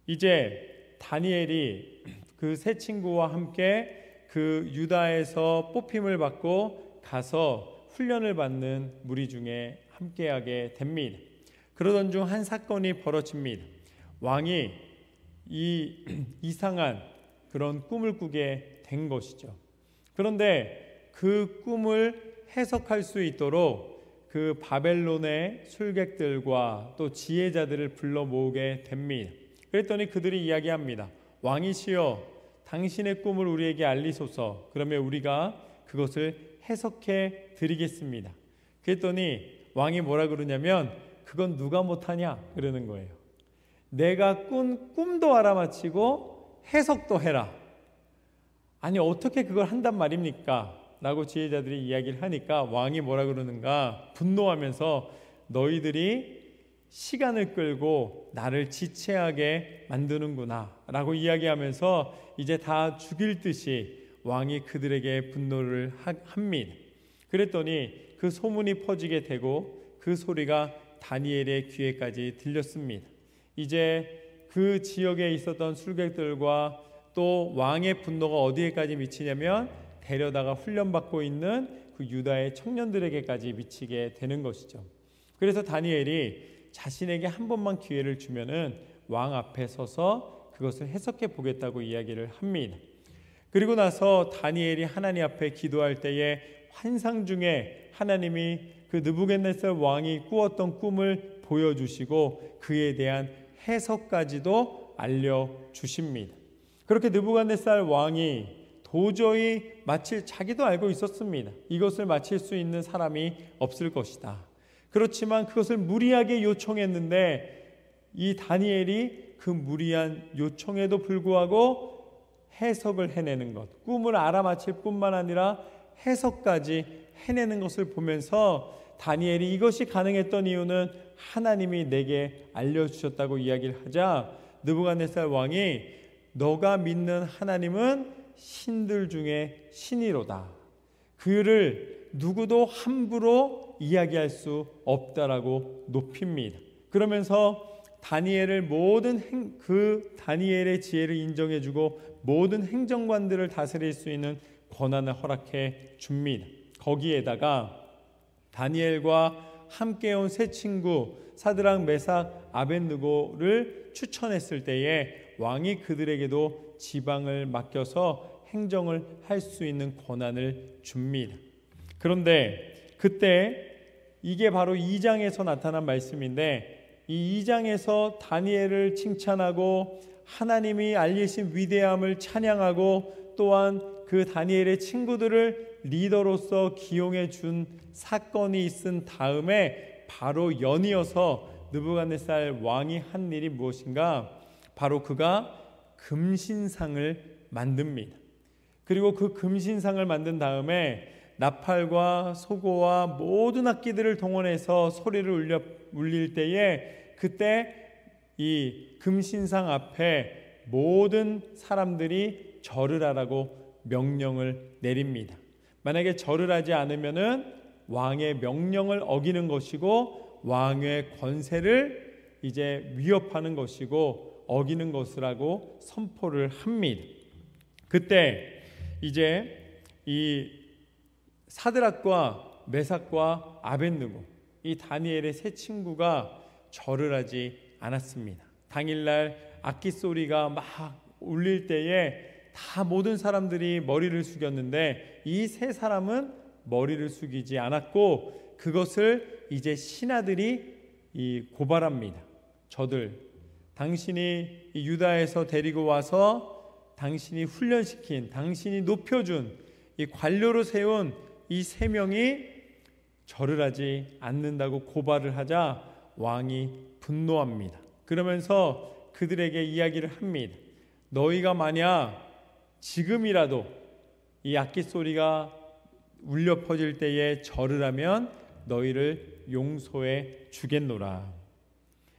이제 다니엘이 그 세 친구와 함께 그 유다에서 뽑힘을 받고 가서 훈련을 받는 무리 중에 함께하게 됩니다. 그러던 중 한 사건이 벌어집니다. 왕이 이 이상한 그런 꿈을 꾸게 된 것이죠. 그런데 그 꿈을 해석할 수 있도록 그 바벨론의 술객들과 또 지혜자들을 불러 모으게 됩니다. 그랬더니 그들이 이야기합니다. 왕이시여, 당신의 꿈을 우리에게 알리소서. 그러면 우리가 그것을 해석해 드리겠습니다. 그랬더니 왕이 뭐라 그러냐면, 그건 누가 못하냐 그러는 거예요. 내가 꾼 꿈도 알아맞히고 해석도 해라. 아니 어떻게 그걸 한단 말입니까? 라고 지혜자들이 이야기를 하니까 왕이 뭐라 그러는가, 분노하면서 너희들이 시간을 끌고 나를 지체하게 만드는구나 라고 이야기하면서 이제 다 죽일 듯이 왕이 그들에게 분노를 합니다. 그랬더니 그 소문이 퍼지게 되고 그 소리가 다니엘의 귀에까지 들렸습니다. 이제 그 지역에 있었던 술객들과 또 왕의 분노가 어디에까지 미치냐면 데려다가 훈련받고 있는 그 유다의 청년들에게까지 미치게 되는 것이죠. 그래서 다니엘이 자신에게 한 번만 기회를 주면은 왕 앞에 서서 그것을 해석해 보겠다고 이야기를 합니다. 그리고 나서 다니엘이 하나님 앞에 기도할 때에 환상 중에 하나님이 그 느부갓네살 왕이 꾸었던 꿈을 보여주시고 그에 대한 해석까지도 알려주십니다. 그렇게 느부갓네살 왕이 도저히 자기도 알고 있었습니다. 이것을 마칠 수 있는 사람이 없을 것이다. 그렇지만 그것을 무리하게 요청했는데 이 다니엘이 그 무리한 요청에도 불구하고 해석을 해내는 것, 꿈을 알아맞힐 뿐만 아니라 해석까지 해내는 것을 보면서 다니엘이 이것이 가능했던 이유는 하나님이 내게 알려주셨다고 이야기를 하자 느부갓네살 왕이 너가 믿는 하나님은 신들 중에 신이로다. 그를 누구도 함부로 이야기할 수 없다라고 높입니다. 그러면서 다니엘을 다니엘의 지혜를 인정해주고 모든 행정관들을 다스릴 수 있는 권한을 허락해 줍니다. 거기에다가 다니엘과 함께 온 세 친구 사드락, 메삭, 아벳느고를 추천했을 때에 왕이 그들에게도 지방을 맡겨서 행정을 할 수 있는 권한을 줍니다. 그런데 그때 이게 바로 2장에서 나타난 말씀인데 이 2장에서 다니엘을 칭찬하고 하나님이 알리신 위대함을 찬양하고 또한 그 다니엘의 친구들을 리더로서 기용해 준 사건이 있은 다음에 바로 연이어서 느부갓네살 왕이 한 일이 무엇인가? 바로 그가 금신상을 만듭니다. 그리고 그 금신상을 만든 다음에 나팔과 소고와 모든 악기들을 동원해서 소리를 울릴 때에 그때 이 금신상 앞에 모든 사람들이 절을 하라고 명령을 내립니다. 만약에 절을 하지 않으면은 왕의 명령을 어기는 것이고 왕의 권세를 이제 위협하는 것이고 어기는 것이라고 선포를 합니다. 그때 이제 이 사드락과 메삭과 아벳느고 이 다니엘의 세 친구가 절을 하지 않았습니다. 당일날 악기 소리가 막 울릴 때에 다 모든 사람들이 머리를 숙였는데 이 세 사람은 머리를 숙이지 않았고 그것을 이제 신하들이 고발합니다. 저들 당신이 유다에서 데리고 와서 당신이 훈련시킨 당신이 높여준 이 관료로 세운 이 세 명이 절을 하지 않는다고 고발을 하자 왕이 분노합니다. 그러면서 그들에게 이야기를 합니다. 너희가 만약 지금이라도 이 악기 소리가 울려 퍼질 때에 절을 하면 너희를 용서해 주겠노라.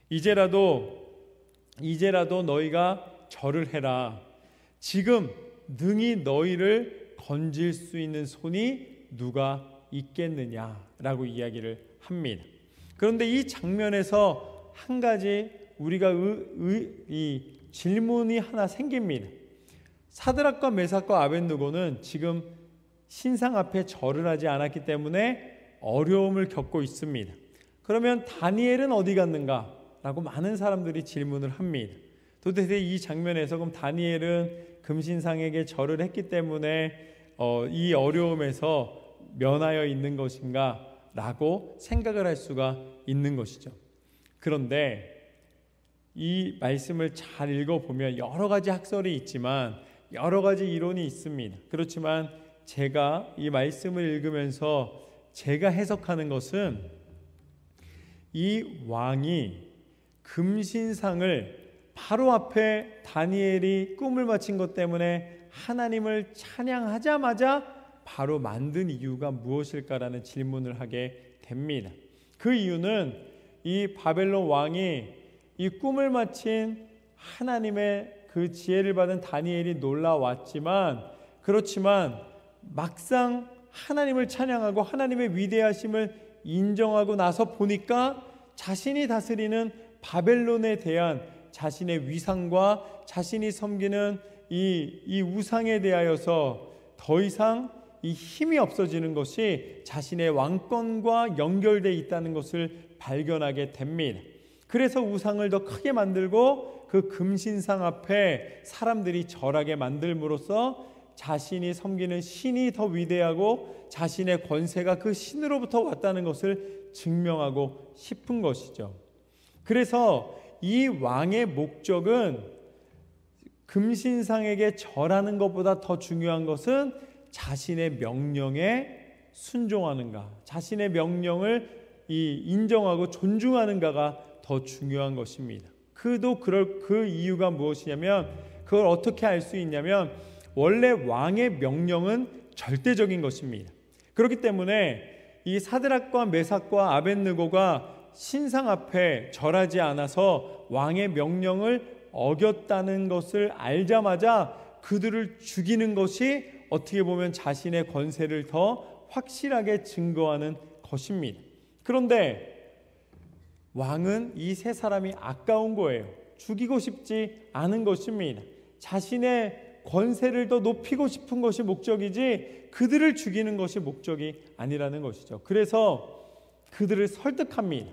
이제라도 너희가 절을 해라. 지금 능히 너희를 건질 수 있는 손이 누가 있겠느냐라고 이야기를 합니다. 그런데 이 장면에서 한 가지 우리가 질문이 하나 생깁니다. 사드락과 메삭과 아벳느고는 지금 신상 앞에 절을 하지 않았기 때문에 어려움을 겪고 있습니다. 그러면 다니엘은 어디 갔는가? 라고 많은 사람들이 질문을 합니다. 도대체 이 장면에서 그럼 다니엘은 금신상에게 절을 했기 때문에 이 어려움에서 면하여 있는 것인가? 라고 생각을 할 수가 있는 것이죠. 그런데 이 말씀을 잘 읽어보면 여러 가지 학설이 있지만 여러 가지 이론이 있습니다. 그렇지만 제가 이 말씀을 읽으면서 제가 해석하는 것은 이 왕이 금신상을 바로 앞에 다니엘이 꿈을 마친 것 때문에 하나님을 찬양하자마자 바로 만든 이유가 무엇일까라는 질문을 하게 됩니다. 그 이유는 이 바벨론 왕이 이 꿈을 마친 하나님의 그 지혜를 받은 다니엘이 놀라왔지만, 그렇지만 막상 하나님을 찬양하고 하나님의 위대하심을 인정하고 나서 보니까 자신이 다스리는 바벨론에 대한 자신의 위상과 자신이 섬기는 이 우상에 대하여서 더 이상 이 힘이 없어지는 것이 자신의 왕권과 연결되어 있다는 것을 발견하게 됩니다. 그래서 우상을 더 크게 만들고 그 금신상 앞에 사람들이 절하게 만들므로써 자신이 섬기는 신이 더 위대하고 자신의 권세가 그 신으로부터 왔다는 것을 증명하고 싶은 것이죠. 그래서 이 왕의 목적은 금신상에게 절하는 것보다 더 중요한 것은 자신의 명령에 순종하는가, 자신의 명령을 인정하고 존중하는가가 더 중요한 것입니다. 그 이유가 무엇이냐면, 그걸 어떻게 알 수 있냐면, 원래 왕의 명령은 절대적인 것입니다. 그렇기 때문에 이 사드락과 메삭과 아벳느고가 신상 앞에 절하지 않아서 왕의 명령을 어겼다는 것을 알자마자 그들을 죽이는 것이 어떻게 보면 자신의 권세를 더 확실하게 증거하는 것입니다. 그런데 왕은 이 세 사람이 아까운 거예요. 죽이고 싶지 않은 것입니다. 자신의 권세를 더 높이고 싶은 것이 목적이지 그들을 죽이는 것이 목적이 아니라는 것이죠. 그래서 그들을 설득합니다.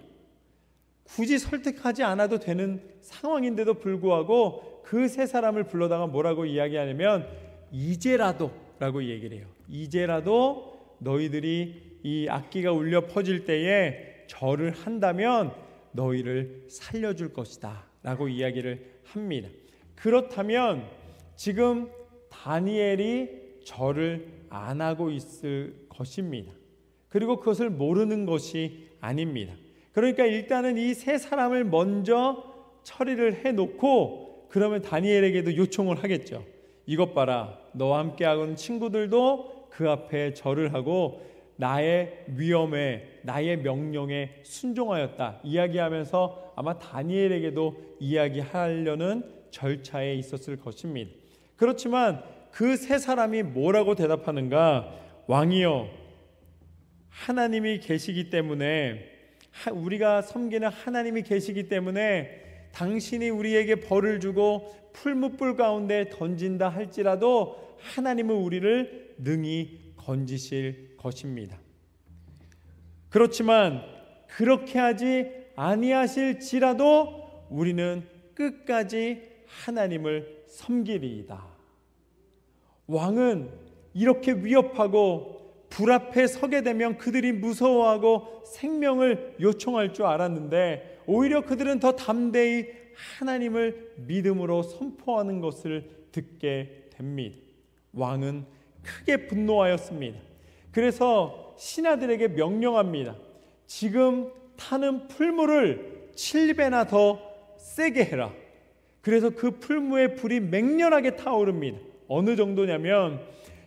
굳이 설득하지 않아도 되는 상황인데도 불구하고 그 세 사람을 불러다가 뭐라고 이야기하냐면 이제라도 라고 얘기를 해요. 이제라도 너희들이 이 악기가 울려 퍼질 때에 절을 한다면 너희를 살려줄 것이다 라고 이야기를 합니다. 그렇다면 지금 다니엘이 절을 안 하고 있을 것입니다. 그리고 그것을 모르는 것이 아닙니다. 그러니까 일단은 이 세 사람을 먼저 처리를 해놓고 그러면 다니엘에게도 요청을 하겠죠. 이것 봐라, 너와 함께하는 친구들도 그 앞에 절을 하고 나의 위엄에, 나의 명령에 순종하였다 이야기하면서 아마 다니엘에게도 이야기하려는 절차에 있었을 것입니다. 그렇지만 그 세 사람이 뭐라고 대답하는가? 왕이여, 하나님이 계시기 때문에, 우리가 섬기는 하나님이 계시기 때문에 당신이 우리에게 벌을 주고 풀무불 가운데 던진다 할지라도 하나님은 우리를 능히 건지실 것입니다. 그렇지만 그렇게 하지 아니하실지라도 우리는 끝까지 하나님을 섬기리이다. 왕은 이렇게 위협하고 불 앞에 서게 되면 그들이 무서워하고 생명을 요청할 줄 알았는데 오히려 그들은 더 담대히 하나님을 믿음으로 선포하는 것을 듣게 됩니다. 왕은 크게 분노하였습니다. 그래서 신하들에게 명령합니다. 지금 타는 풀무를 7배나 더 세게 해라. 그래서 그 풀무의 불이 맹렬하게 타오릅니다. 어느 정도냐면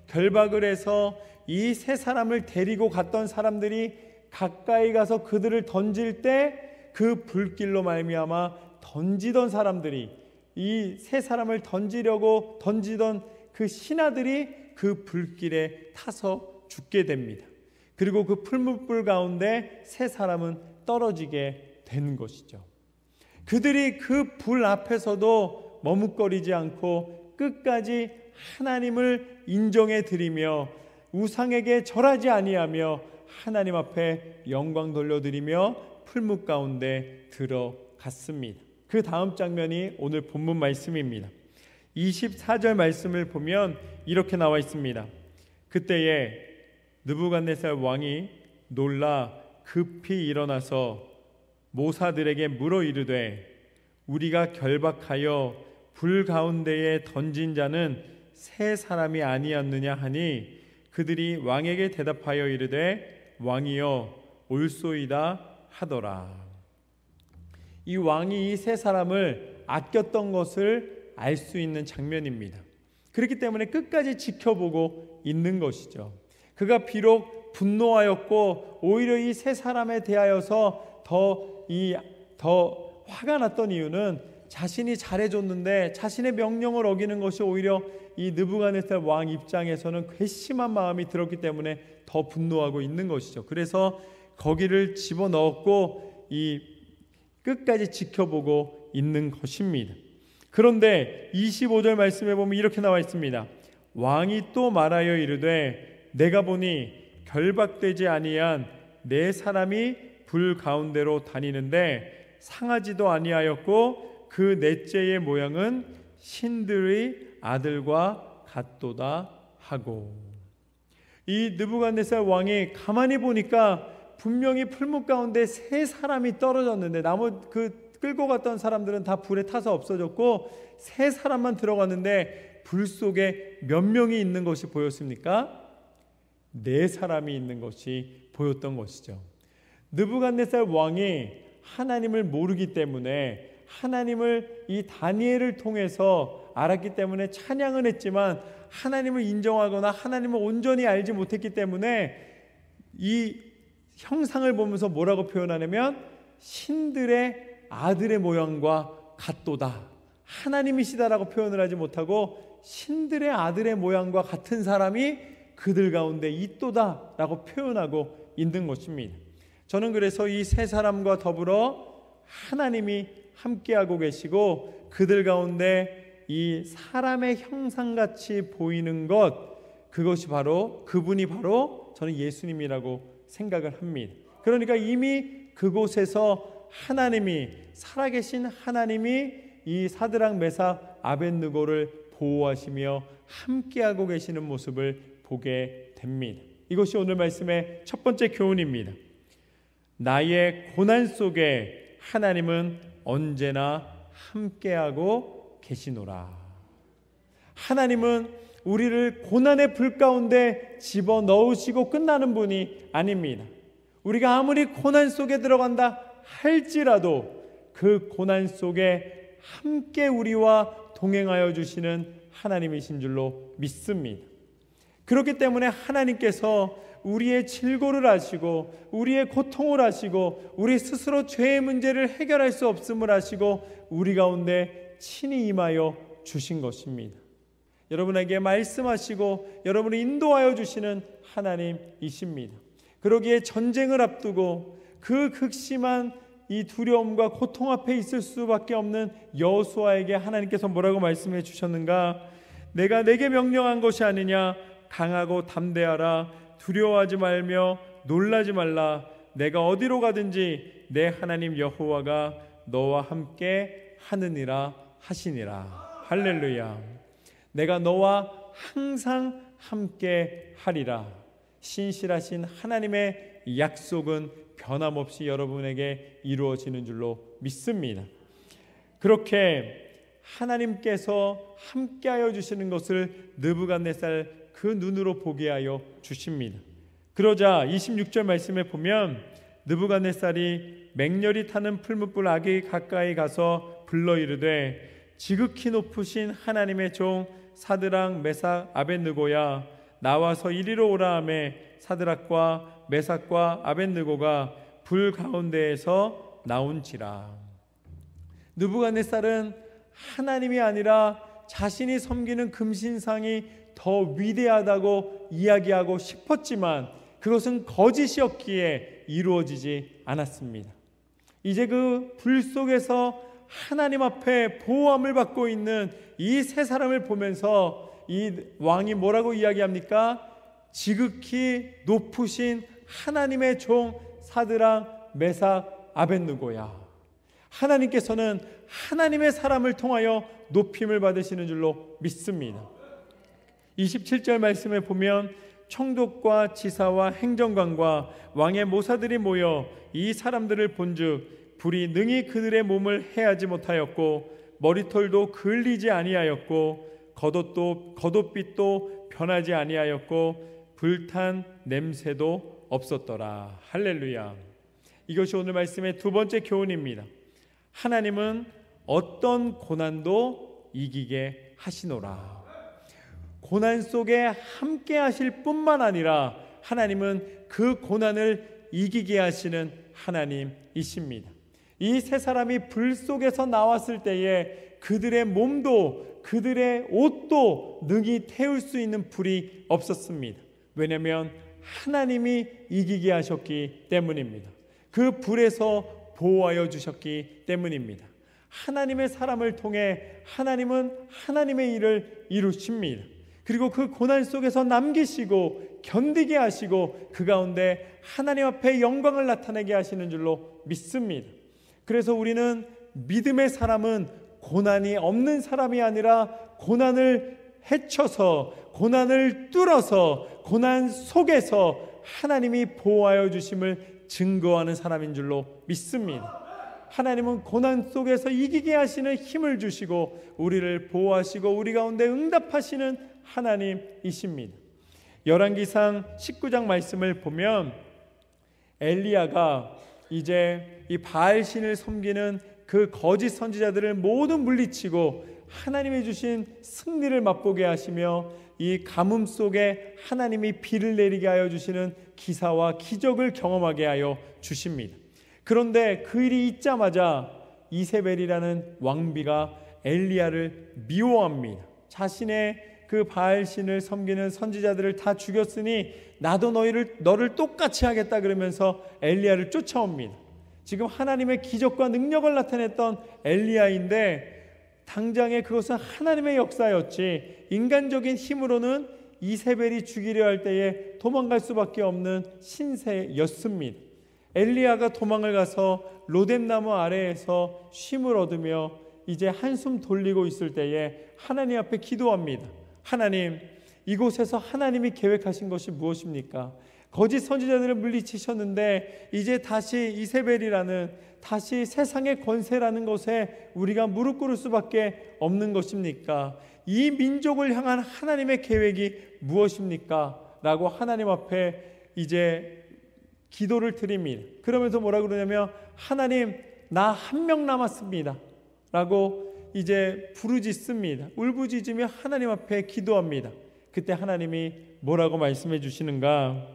결박을 해서 이 세 사람을 데리고 갔던 사람들이 가까이 가서 그들을 던질 때 그 불길로 말미암아 던지던 사람들이, 이 세 사람을 던지려고 던지던 그 신하들이 그 불길에 타서 죽게 됩니다. 그리고 그 풀무불 가운데 세 사람은 떨어지게 되는 것이죠. 그들이 그 불 앞에서도 머뭇거리지 않고 끝까지 하나님을 인정해 드리며 우상에게 절하지 아니하며 하나님 앞에 영광 돌려드리며 풀무 가운데 들어갔습니다. 그 다음 장면이 오늘 본문 말씀입니다. 24절 말씀을 보면 이렇게 나와 있습니다. 그때에 느부갓네살 왕이 놀라 급히 일어나서 모사들에게 물어 이르되 우리가 결박하여 불 가운데에 던진 자는 세 사람이 아니었느냐 하니 그들이 왕에게 대답하여 이르되 왕이여 올소이다 하더라. 이 왕이 이 세 사람을 아꼈던 것을 알 수 있는 장면입니다. 그렇기 때문에 끝까지 지켜보고 있는 것이죠. 그가 비록 분노하였고 오히려 이 세 사람에 대하여서 더 화가 났던 이유는 자신이 잘해줬는데 자신의 명령을 어기는 것이 오히려 이 느부갓네살 왕 입장에서는 괘씸한 마음이 들었기 때문에 더 분노하고 있는 것이죠. 그래서 거기를 집어넣었고 이 끝까지 지켜보고 있는 것입니다. 그런데 25절 말씀에 보면 이렇게 나와 있습니다. 왕이 또 말하여 이르되 내가 보니 결박되지 아니한 네 사람이 불 가운데로 다니는데 상하지도 아니하였고 그 넷째의 모양은 신들의 아들과 같도다 하고, 이 느부갓네살 왕이 가만히 보니까 분명히 풀무 가운데 세 사람이 떨어졌는데 끌고 갔던 사람들은 다 불에 타서 없어졌고 세 사람만 들어갔는데 불 속에 몇 명이 있는 것이 보였습니까? 네 사람이 있는 것이 보였던 것이죠. 느부갓네살 왕이 하나님을 모르기 때문에 하나님을 이 다니엘을 통해서 알았기 때문에 찬양은 했지만 하나님을 인정하거나 하나님을 온전히 알지 못했기 때문에 이 형상을 보면서 뭐라고 표현하냐면 신들의 아들의 모양과 같도다, 하나님이시다라고 표현을 하지 못하고 신들의 아들의 모양과 같은 사람이 그들 가운데 있도다 라고 표현하고 있는 것입니다. 저는 그래서 이 세 사람과 더불어 하나님이 함께하고 계시고 그들 가운데 이 사람의 형상같이 보이는 것, 그분이 바로 저는 예수님이라고 생각을 합니다. 그러니까 이미 그곳에서 하나님이, 살아계신 하나님이 이 사드락 메삭 아벳느고를 보호하시며 함께하고 계시는 모습을 보게 됩니다. 이것이 오늘 말씀의 첫 번째 교훈입니다. 나의 고난 속에 하나님은 언제나 함께하고 계시노라. 하나님은 우리를 고난의 불 가운데 집어넣으시고 끝나는 분이 아닙니다. 우리가 아무리 고난 속에 들어간다 할지라도 그 고난 속에 함께 우리와 동행하여 주시는 하나님이신 줄로 믿습니다. 그렇기 때문에 하나님께서 우리의 질고를 아시고 우리의 고통을 아시고 우리 스스로 죄의 문제를 해결할 수 없음을 아시고 우리 가운데 친히 임하여 주신 것입니다. 여러분에게 말씀하시고 여러분을 인도하여 주시는 하나님이십니다. 그러기에 전쟁을 앞두고 그 극심한 이 두려움과 고통 앞에 있을 수밖에 없는 여호수아에게 하나님께서 뭐라고 말씀해 주셨는가? 내가 내게 명령한 것이 아니냐? 강하고 담대하라. 두려워하지 말며 놀라지 말라. 내가 어디로 가든지 내 하나님 여호와가 너와 함께 하느니라 하시니라. 할렐루야. 내가 너와 항상 함께 하리라. 신실하신 하나님의 약속은 변함없이 여러분에게 이루어지는 줄로 믿습니다. 그렇게 하나님께서 함께하여 주시는 것을 느부갓네살 그 눈으로 보게 하여 주십니다. 그러자 26절 말씀에 보면 느부갓네살이 맹렬히 타는 풀무불 아기 가까이 가서 불러 이르되 지극히 높으신 하나님의 종 사드락 메삭 아벳느고야 나와서 이리로 오라 하며 사드락과 메삭과 아벳느고가 불 가운데에서 나온지라. 느부갓네살은 하나님이 아니라 자신이 섬기는 금신상이 더 위대하다고 이야기하고 싶었지만 그것은 거짓이었기에 이루어지지 않았습니다. 이제 그 불 속에서 하나님 앞에 보호함을 받고 있는 이 세 사람을 보면서 이 왕이 뭐라고 이야기합니까? 지극히 높으신 하나님의 종 사드락, 메삭, 아벳느고야. 하나님께서는 하나님의 사람을 통하여 높임을 받으시는 줄로 믿습니다. 27절 말씀에 보면 총독과 지사와 행정관과 왕의 모사들이 모여 이 사람들을 본즉 불이 능히 그들의 몸을 해하지 못하였고 머리털도 그을리지 아니하였고 겉옷빛도 변하지 아니하였고 불탄 냄새도 없었더라. 할렐루야. 이것이 오늘 말씀의 두 번째 교훈입니다. 하나님은 어떤 고난도 이기게 하시노라. 고난 속에 함께 하실 뿐만 아니라 하나님은 그 고난을 이기게 하시는 하나님이십니다. 이 세 사람이 불 속에서 나왔을 때에 그들의 몸도 그들의 옷도 능히 태울 수 있는 불이 없었습니다. 왜냐하면 하나님이 이기게 하셨기 때문입니다. 그 불에서 보호하여 주셨기 때문입니다. 하나님의 사람을 통해 하나님은 하나님의 일을 이루십니다. 그리고 그 고난 속에서 남기시고 견디게 하시고 그 가운데 하나님 앞에 영광을 나타내게 하시는 줄로 믿습니다. 그래서 우리는 믿음의 사람은 고난이 없는 사람이 아니라 고난을 헤쳐서 고난을 뚫어서 고난 속에서 하나님이 보호하여 주심을 증거하는 사람인 줄로 믿습니다. 하나님은 고난 속에서 이기게 하시는 힘을 주시고 우리를 보호하시고 우리 가운데 응답하시는 하나님이십니다. 열왕기상 19장 말씀을 보면 엘리야가 이제 이 바알신을 섬기는 그 거짓 선지자들을 모두 물리치고 하나님이 주신 승리를 맛보게 하시며 이 가뭄 속에 하나님이 비를 내리게 하여 주시는 기사와 기적을 경험하게 하여 주십니다. 그런데 그 일이 있자마자 이세벨이라는 왕비가 엘리야를 미워합니다. 자신의 그 바알신을 섬기는 선지자들을 다 죽였으니 나도 너를 똑같이 하겠다 그러면서 엘리야를 쫓아옵니다. 지금 하나님의 기적과 능력을 나타냈던 엘리야인데 당장에 그것은 하나님의 역사였지 인간적인 힘으로는 이세벨이 죽이려 할 때에 도망갈 수밖에 없는 신세였습니다. 엘리야가 도망을 가서 로뎀나무 아래에서 쉼을 얻으며 이제 한숨 돌리고 있을 때에 하나님 앞에 기도합니다. 하나님, 이곳에서 하나님이 계획하신 것이 무엇입니까? 거짓 선지자들을 물리치셨는데 이제 다시 이세벨이라는 다시 세상의 권세라는 것에 우리가 무릎 꿇을 수밖에 없는 것입니까? 이 민족을 향한 하나님의 계획이 무엇입니까? 라고 하나님 앞에 이제 기도를 드립니다. 그러면서 뭐라 그러냐면 하나님, 나 한 명 남았습니다 라고 이제 부르짖습니다. 울부짖으며 하나님 앞에 기도합니다. 그때 하나님이 뭐라고 말씀해 주시는가?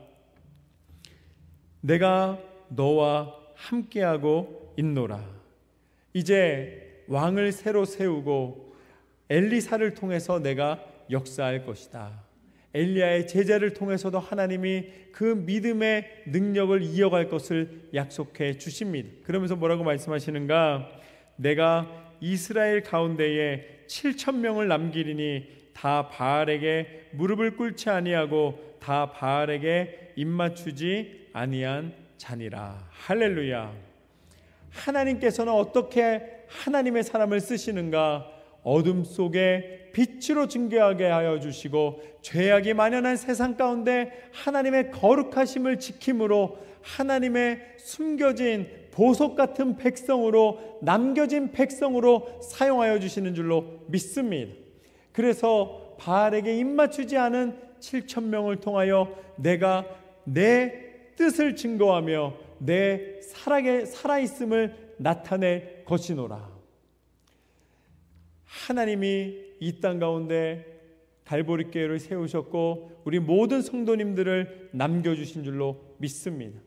내가 너와 함께하고 있노라. 이제 왕을 새로 세우고 엘리사를 통해서 내가 역사할 것이다. 엘리야의 제자를 통해서도 하나님이 그 믿음의 능력을 이어갈 것을 약속해 주십니다. 그러면서 뭐라고 말씀하시는가? 내가 이스라엘 가운데에 7,000명을 남기리니 다 바알에게 무릎을 꿇지 아니하고 다 바알에게 입맞추지 아니한 자니라. 할렐루야. 하나님께서는 어떻게 하나님의 사람을 쓰시는가? 어둠 속에 빛으로 증거하게 하여 주시고 죄악이 만연한 세상 가운데 하나님의 거룩하심을 지킴으로 하나님의 숨겨진 보석 같은 백성으로 남겨진 백성으로 사용하여 주시는 줄로 믿습니다. 그래서 바알에게 입맞추지 않은 7,000명을 통하여 내가 내 뜻을 증거하며 내 살아있음을 나타낼 것이노라. 하나님이 이 땅 가운데 갈보리 교회를 세우셨고 우리 모든 성도님들을 남겨주신 줄로 믿습니다.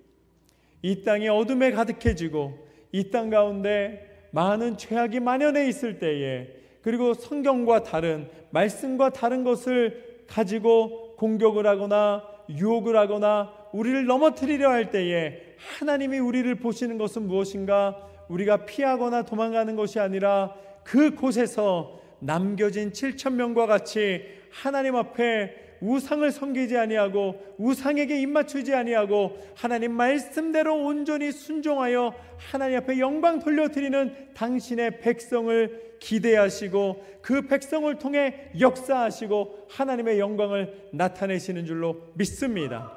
이 땅이 어둠에 가득해지고 이 땅 가운데 많은 죄악이 만연해 있을 때에 그리고 성경과 다른 말씀과 다른 것을 가지고 공격을 하거나 유혹을 하거나 우리를 넘어뜨리려 할 때에 하나님이 우리를 보시는 것은 무엇인가? 우리가 피하거나 도망가는 것이 아니라 그곳에서 남겨진 7,000명과 같이 하나님 앞에 우상을 섬기지 아니하고 우상에게 입맞추지 아니하고 하나님 말씀대로 온전히 순종하여 하나님 앞에 영광 돌려드리는 당신의 백성을 기대하시고 그 백성을 통해 역사하시고 하나님의 영광을 나타내시는 줄로 믿습니다.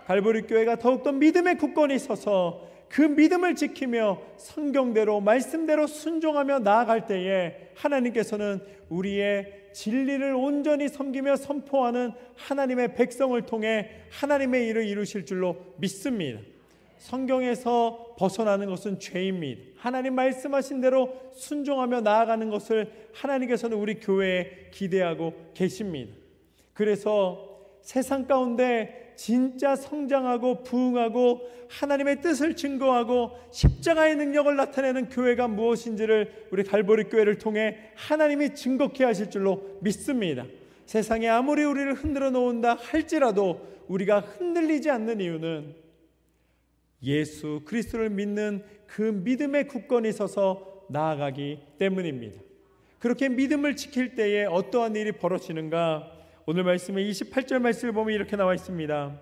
갈보리 교회가 더욱더 믿음의 굳건히 서서 그 믿음을 지키며 성경대로 말씀대로 순종하며 나아갈 때에 하나님께서는 우리의 진리를 온전히 섬기며 선포하는 하나님의 백성을 통해 하나님의 일을 이루실 줄로 믿습니다. 성경에서 벗어나는 것은 죄입니다. 하나님 말씀하신 대로 순종하며 나아가는 것을 하나님께서는 우리 교회에 기대하고 계십니다. 그래서 세상 가운데 진짜 성장하고 부흥하고 하나님의 뜻을 증거하고 십자가의 능력을 나타내는 교회가 무엇인지를 우리 갈보리 교회를 통해 하나님이 증거케 하실 줄로 믿습니다. 세상에 아무리 우리를 흔들어 놓은다 할지라도 우리가 흔들리지 않는 이유는 예수 그리스도를 믿는 그 믿음의 굳건히 서서 나아가기 때문입니다. 그렇게 믿음을 지킬 때에 어떠한 일이 벌어지는가? 오늘 말씀의 28절 말씀을 보면 이렇게 나와 있습니다.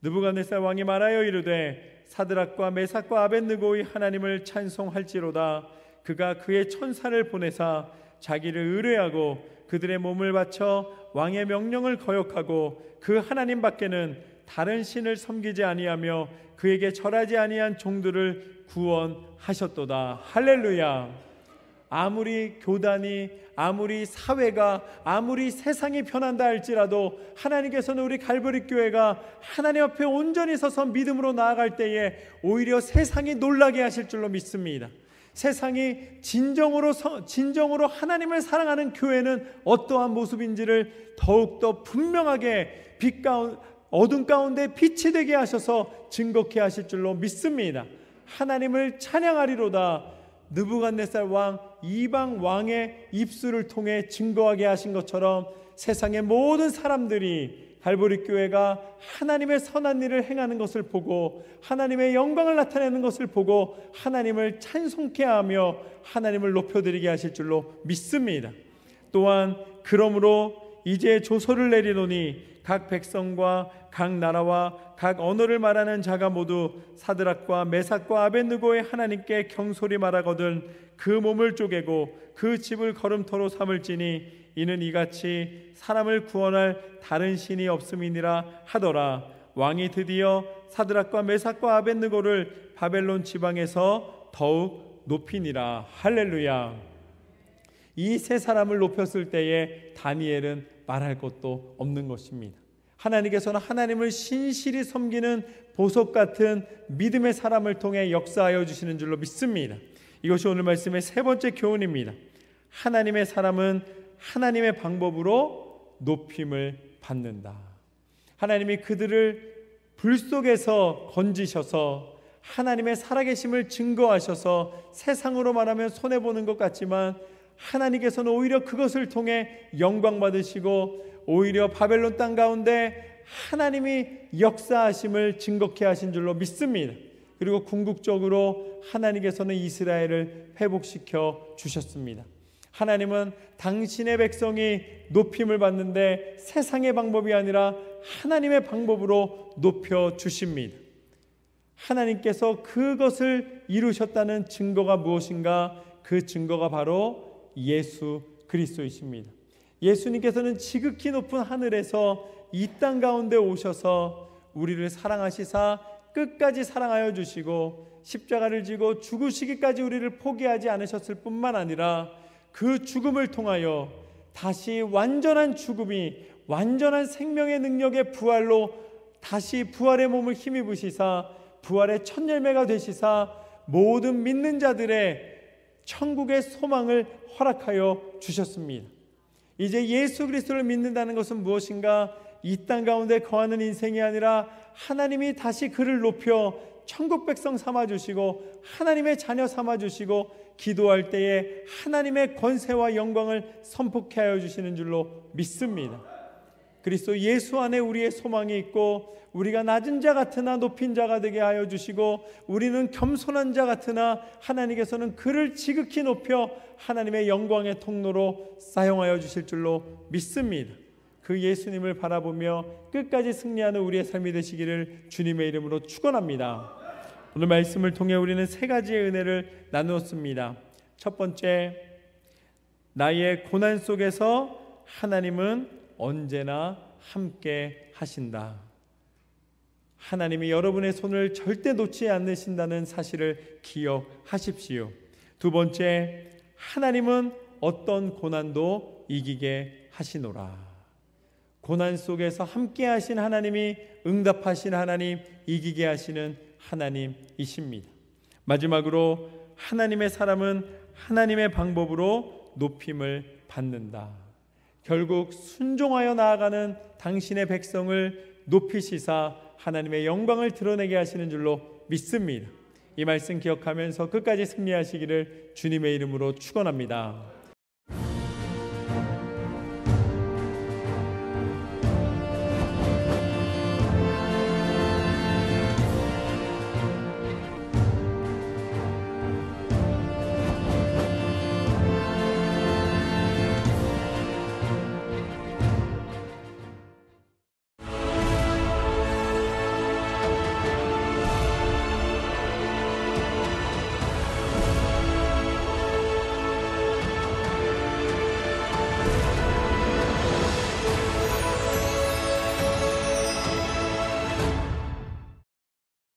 느부갓네살 왕이 말하여 이르되 사드락과 메삭과 아벳느고의 하나님을 찬송할지로다. 그가 그의 천사를 보내사 자기를 의뢰하고 그들의 몸을 바쳐 왕의 명령을 거역하고 그 하나님 밖에는 다른 신을 섬기지 아니하며 그에게 절하지 아니한 종들을 구원하셨도다. 할렐루야. 아무리 교단이, 아무리 사회가, 아무리 세상이 변한다 할지라도 하나님께서는 우리 갈보리 교회가 하나님 앞에 온전히 서서 믿음으로 나아갈 때에 오히려 세상이 놀라게 하실 줄로 믿습니다. 세상이 진정으로 하나님을 사랑하는 교회는 어떠한 모습인지를 더욱더 분명하게 어둠 가운데 빛이 되게 하셔서 증거케 하실 줄로 믿습니다. 하나님을 찬양하리로다. 느부갓네살 왕, 이방 왕의 입술을 통해 증거하게 하신 것처럼 세상의 모든 사람들이 갈보리 교회가 하나님의 선한 일을 행하는 것을 보고 하나님의 영광을 나타내는 것을 보고 하나님을 찬송케 하며 하나님을 높여드리게 하실 줄로 믿습니다. 또한 그러므로 이제 조서를 내리노니 각 백성과 각 나라와 각 언어를 말하는 자가 모두 사드락과 메삭과 아벳느고의 하나님께 경솔히 말하거든 그 몸을 쪼개고 그 집을 걸음터로 삼을지니 이는 이같이 사람을 구원할 다른 신이 없음이니라 하더라. 왕이 드디어 사드락과 메삭과 아벳느고를 바벨론 지방에서 더욱 높이니라. 할렐루야. 이 세 사람을 높였을 때에 다니엘은 말할 것도 없는 것입니다. 하나님께서는 하나님을 신실히 섬기는 보석 같은 믿음의 사람을 통해 역사하여 주시는 줄로 믿습니다. 이것이 오늘 말씀의 세 번째 교훈입니다. 하나님의 사람은 하나님의 방법으로 높임을 받는다. 하나님이 그들을 불 속에서 건지셔서 하나님의 살아계심을 증거하셔서 세상으로 말하면 손해보는 것 같지만 하나님께서는 오히려 그것을 통해 영광 받으시고 오히려 바벨론 땅 가운데 하나님이 역사하심을 증거케 하신 줄로 믿습니다. 그리고 궁극적으로 하나님께서는 이스라엘을 회복시켜 주셨습니다. 하나님은 당신의 백성이 높임을 받는데 세상의 방법이 아니라 하나님의 방법으로 높여 주십니다. 하나님께서 그것을 이루셨다는 증거가 무엇인가? 그 증거가 바로 예수 그리스도이십니다. 예수님께서는 지극히 높은 하늘에서 이 땅 가운데 오셔서 우리를 사랑하시사 끝까지 사랑하여 주시고 십자가를 지고 죽으시기까지 우리를 포기하지 않으셨을 뿐만 아니라 그 죽음을 통하여 다시 완전한 죽음이 완전한 생명의 능력의 부활로 다시 부활의 몸을 힘입으시사 부활의 첫 열매가 되시사 모든 믿는 자들의 천국의 소망을 허락하여 주셨습니다. 이제 예수 그리스도를 믿는다는 것은 무엇인가? 이 땅 가운데 거하는 인생이 아니라 하나님이 다시 그를 높여 천국 백성 삼아주시고 하나님의 자녀 삼아주시고 기도할 때에 하나님의 권세와 영광을 선포케 하여 주시는 줄로 믿습니다. 그리스도 예수 안에 우리의 소망이 있고 우리가 낮은 자 같으나 높인 자가 되게 하여 주시고 우리는 겸손한 자 같으나 하나님께서는 그를 지극히 높여 하나님의 영광의 통로로 사용하여 주실 줄로 믿습니다. 그 예수님을 바라보며 끝까지 승리하는 우리의 삶이 되시기를 주님의 이름으로 축원합니다. 오늘 말씀을 통해 우리는 세 가지의 은혜를 나누었습니다. 첫 번째, 나의 고난 속에서 하나님은 언제나 함께 하신다. 하나님이 여러분의 손을 절대 놓지 않으신다는 사실을 기억하십시오. 두 번째, 하나님은 어떤 고난도 이기게 하시노라. 고난 속에서 함께 하신 하나님이 응답하신 하나님, 이기게 하시는 하나님이십니다. 마지막으로 하나님의 사람은 하나님의 방법으로 높임을 받는다. 결국 순종하여 나아가는 당신의 백성을 높이시사 하나님의 영광을 드러내게 하시는 줄로 믿습니다. 이 말씀 기억하면서 끝까지 승리하시기를 주님의 이름으로 축원합니다.